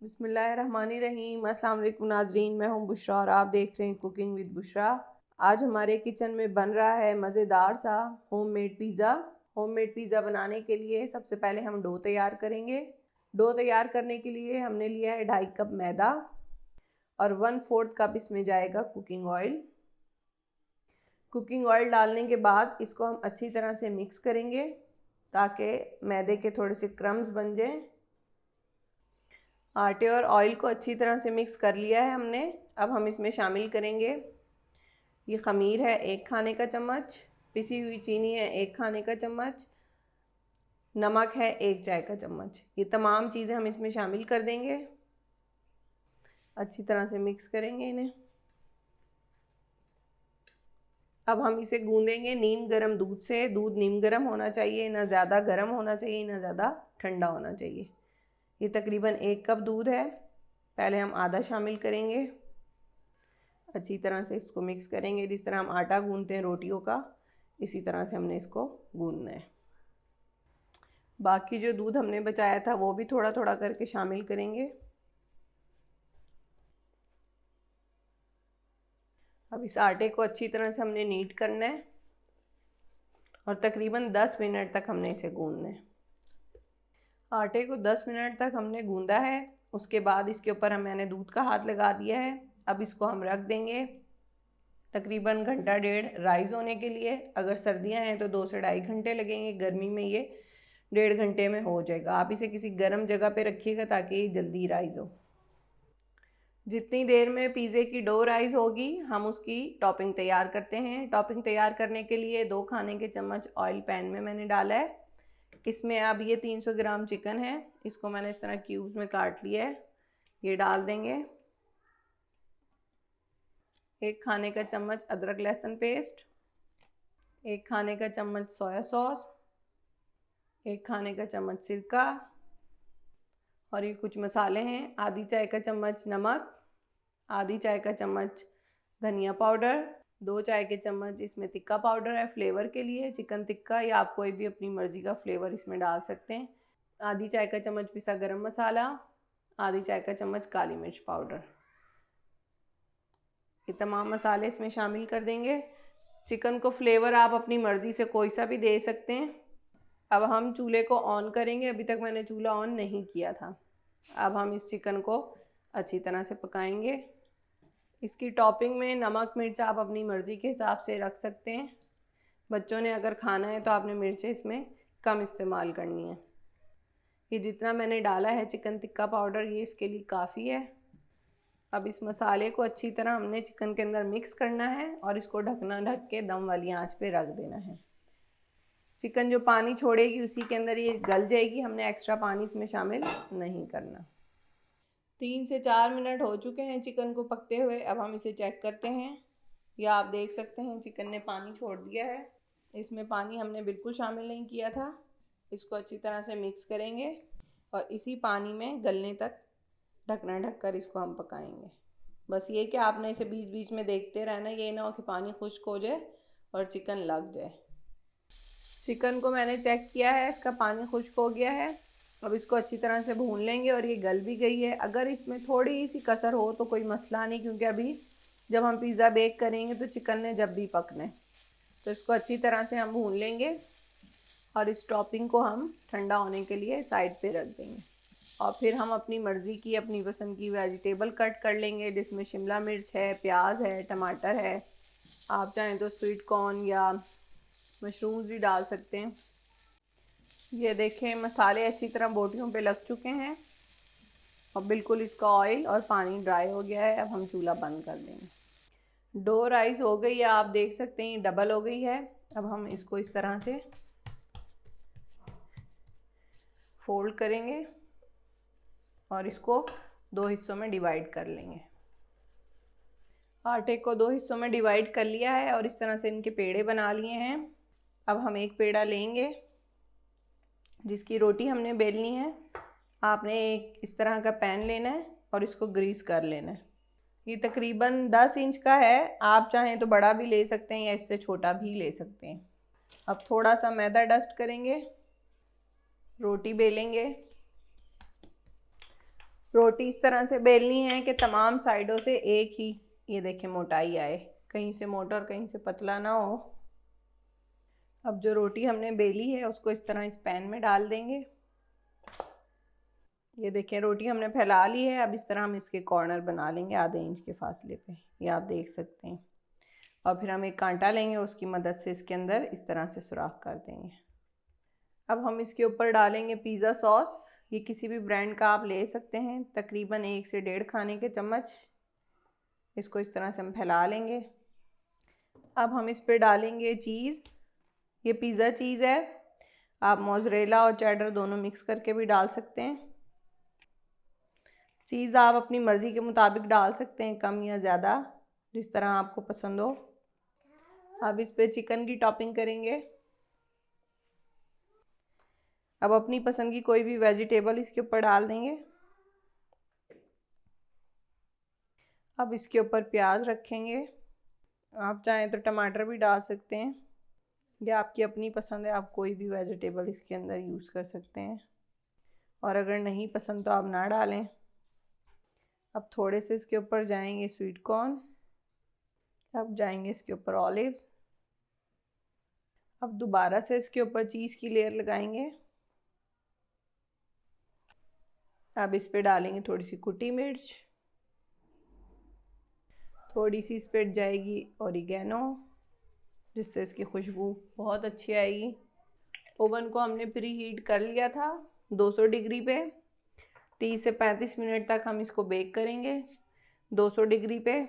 बिस्मिल्लाहिर्रहमानिर्रहीम। अस्सलाम वालेकुम नाजरीन, मैं हूं बुशरा और आप देख रहे हैं कुकिंग विद बुशरा। आज हमारे किचन में बन रहा है मज़ेदार सा होममेड पिज़्ज़ा। होममेड पिज़्ज़ा बनाने के लिए सबसे पहले हम डो तैयार करेंगे। डो तैयार करने के लिए हमने लिया है 2.5 कप मैदा और 1/4 कप इसमें जाएगा कुकिंग ऑयल। कुकिंग ऑयल डालने के बाद इसको हम अच्छी तरह से मिक्स करेंगे ताकि मैदे के थोड़े से क्रम्स बन जाएं। आटे और ऑयल को अच्छी तरह से मिक्स कर लिया है हमने। अब हम इसमें शामिल करेंगे ये खमीर है 1 खाने का चम्मच, पिसी हुई चीनी है 1 खाने का चम्मच, नमक है 1 चाय का चम्मच। ये तमाम चीज़ें हम इसमें शामिल कर देंगे। अच्छी तरह से मिक्स करेंगे इन्हें। अब हम इसे गूंदेंगे नीम गर्म दूध से। दूध नीम गर्म होना चाहिए, ना ज़्यादा गर्म होना चाहिए ना ज़्यादा ठंडा होना चाहिए। ये तकरीबन 1 कप दूध है। पहले हम आधा शामिल करेंगे। अच्छी तरह से इसको मिक्स करेंगे। जिस तरह हम आटा गूंदते हैं रोटियों का, इसी तरह से हमने इसको गूंदना है। बाकी जो दूध हमने बचाया था वो भी थोड़ा थोड़ा करके शामिल करेंगे। अब इस आटे को अच्छी तरह से हमने नीट करना है और तकरीबन 10 मिनट तक हमने इसे गूंदना है। आटे को 10 मिनट तक हमने गूंदा है। उसके बाद इसके ऊपर मैंने दूध का हाथ लगा दिया है। अब इसको हम रख देंगे तकरीबन घंटा डेढ़ राइज़ होने के लिए। अगर सर्दियां हैं तो 2 से ढाई घंटे लगेंगे, गर्मी में ये 1.5 घंटे में हो जाएगा। आप इसे किसी गर्म जगह पे रखिएगा ताकि ये जल्दी राइज़ हो। जितनी देर में पिज़्ज़े की डो राइज़ होगी हम उसकी टॉपिंग तैयार करते हैं। टॉपिंग तैयार करने के लिए 2 खाने के चम्मच ऑयल पैन में मैंने डाला है। इसमें अब ये 300 ग्राम चिकन है, इसको मैंने इस तरह क्यूब्स में काट लिया है। ये डाल देंगे। 1 खाने का चम्मच अदरक लहसुन पेस्ट, 1 खाने का चम्मच सोया सॉस, 1 खाने का चम्मच सिरका और ये कुछ मसाले हैं। आधी चाय का चम्मच नमक, आधी चाय का चम्मच धनिया पाउडर, 2 चाय के चम्मच इसमें तिक्का पाउडर है फ्लेवर के लिए, चिकन टिक्का, या आप कोई भी अपनी मर्जी का फ्लेवर इसमें डाल सकते हैं। आधी चाय का चम्मच पिसा गरम मसाला, आधी चाय का चम्मच काली मिर्च पाउडर। ये तमाम मसाले इसमें शामिल कर देंगे। चिकन को फ्लेवर आप अपनी मर्ज़ी से कोई सा भी दे सकते हैं। अब हम चूल्हे को ऑन करेंगे। अभी तक मैंने चूल्हा ऑन नहीं किया था। अब हम इस चिकन को अच्छी तरह से पकाएंगे। इसकी टॉपिंग में नमक मिर्च आप अपनी मर्ज़ी के हिसाब से रख सकते हैं। बच्चों ने अगर खाना है तो आपने मिर्चें इसमें कम इस्तेमाल करनी है। ये जितना मैंने डाला है चिकन टिक्का पाउडर ये इसके लिए काफ़ी है। अब इस मसाले को अच्छी तरह हमने चिकन के अंदर मिक्स करना है और इसको ढक के दम वाली आंच पे रख देना है। चिकन जो पानी छोड़ेगी उसी के अंदर ये गल जाएगी। हमने एक्स्ट्रा पानी इसमें शामिल नहीं करना। 3 से 4 मिनट हो चुके हैं चिकन को पकते हुए। अब हम इसे चेक करते हैं। या आप देख सकते हैं चिकन ने पानी छोड़ दिया है। इसमें पानी हमने बिल्कुल शामिल नहीं किया था। इसको अच्छी तरह से मिक्स करेंगे और इसी पानी में गलने तक ढकना ढककर इसको हम पकाएंगे। बस ये कि आपने इसे बीच बीच में देखते रहना, ये ना हो कि पानी खुश्क हो जाए और चिकन लग जाए। चिकन को मैंने चेक किया है, इसका पानी खुश्क हो गया है। अब इसको अच्छी तरह से भून लेंगे और ये गल भी गई है। अगर इसमें थोड़ी सी कसर हो तो कोई मसला नहीं, क्योंकि अभी जब हम पिज़्ज़ा बेक करेंगे तो चिकन ने जब भी पकना है। तो इसको अच्छी तरह से हम भून लेंगे और इस टॉपिंग को हम ठंडा होने के लिए साइड पे रख देंगे। और फिर हम अपनी मर्ज़ी की अपनी पसंद की वेजिटेबल कट कर लेंगे, जिसमें शिमला मिर्च है, प्याज है, टमाटर है। आप चाहें तो स्वीट कॉर्न या मशरूम्स भी डाल सकते हैं। ये देखें मसाले अच्छी तरह बोटियों पे लग चुके हैं और बिल्कुल इसका ऑयल और पानी ड्राई हो गया है। अब हम चूल्हा बंद कर देंगे। डो राइस हो गई है, आप देख सकते हैं डबल हो गई है। अब हम इसको इस तरह से फोल्ड करेंगे और इसको 2 हिस्सों में डिवाइड कर लेंगे। आटे को 2 हिस्सों में डिवाइड कर लिया है और इस तरह से इनके पेड़े बना लिए हैं। अब हम एक पेड़ा लेंगे जिसकी रोटी हमने बेलनी है। आपने एक इस तरह का पैन लेना है और इसको ग्रीस कर लेना है। ये तकरीबन 10 इंच का है, आप चाहें तो बड़ा भी ले सकते हैं या इससे छोटा भी ले सकते हैं। अब थोड़ा सा मैदा डस्ट करेंगे, रोटी बेलेंगे रोटी इस तरह से बेलनी है कि तमाम साइडों से एक ही, ये देखें, मोटाई आए, कहीं से मोटा और कहीं से पतला ना हो। अब जो रोटी हमने बेली है उसको इस तरह इस पैन में डाल देंगे। ये देखें रोटी हमने फैला ली है। अब इस तरह हम इसके कॉर्नर बना लेंगे आधे इंच के फासले पे, ये आप देख सकते हैं। और फिर हम एक कांटा लेंगे, उसकी मदद से इसके अंदर इस तरह से सुराख कर देंगे। अब हम इसके ऊपर डालेंगे पिज़्ज़ा सॉस। ये किसी भी ब्रांड का आप ले सकते हैं, तकरीबन 1 से 1.5 खाने के चम्मच। इसको इस तरह से हम फैला लेंगे। अब हम इस पर डालेंगे चीज़। ये पिज़्ज़ा चीज़ है, आप मोज़रेला और चेडर दोनों मिक्स करके भी डाल सकते हैं। चीज़ आप अपनी मर्ज़ी के मुताबिक डाल सकते हैं, कम या ज़्यादा, जिस तरह आपको पसंद हो। अब इस पे चिकन की टॉपिंग करेंगे। अब अपनी पसंद की कोई भी वेजिटेबल इसके ऊपर डाल देंगे। अब इसके ऊपर प्याज रखेंगे। आप चाहें तो टमाटर भी डाल सकते हैं, या आपकी अपनी पसंद है, आप कोई भी वेजिटेबल इसके अंदर यूज़ कर सकते हैं। और अगर नहीं पसंद तो आप ना डालें। अब थोड़े से इसके ऊपर जाएंगे स्वीट कॉर्न। अब जाएंगे इसके ऊपर ऑलिव्स। अब दोबारा से इसके ऊपर चीज़ की लेयर लगाएंगे। अब इस पे डालेंगे थोड़ी सी कुटी मिर्च, थोड़ी सी इस पे जाएगी ओरिगेनो, जिससे इसकी खुशबू बहुत अच्छी आएगी। ओवन को हमने प्री हीट कर लिया था 200 डिग्री पे। 30 से 35 मिनट तक हम इसको बेक करेंगे 200 डिग्री पे।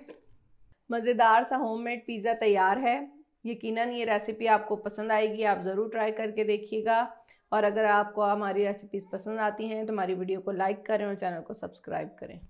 मज़ेदार सा होममेड पिज़्ज़ा तैयार है। यकीनन ये रेसिपी आपको पसंद आएगी, आप ज़रूर ट्राई करके देखिएगा। और अगर आपको हमारी रेसिपीज़ पसंद आती हैं तो हमारी वीडियो को लाइक करें और चैनल को सब्सक्राइब करें।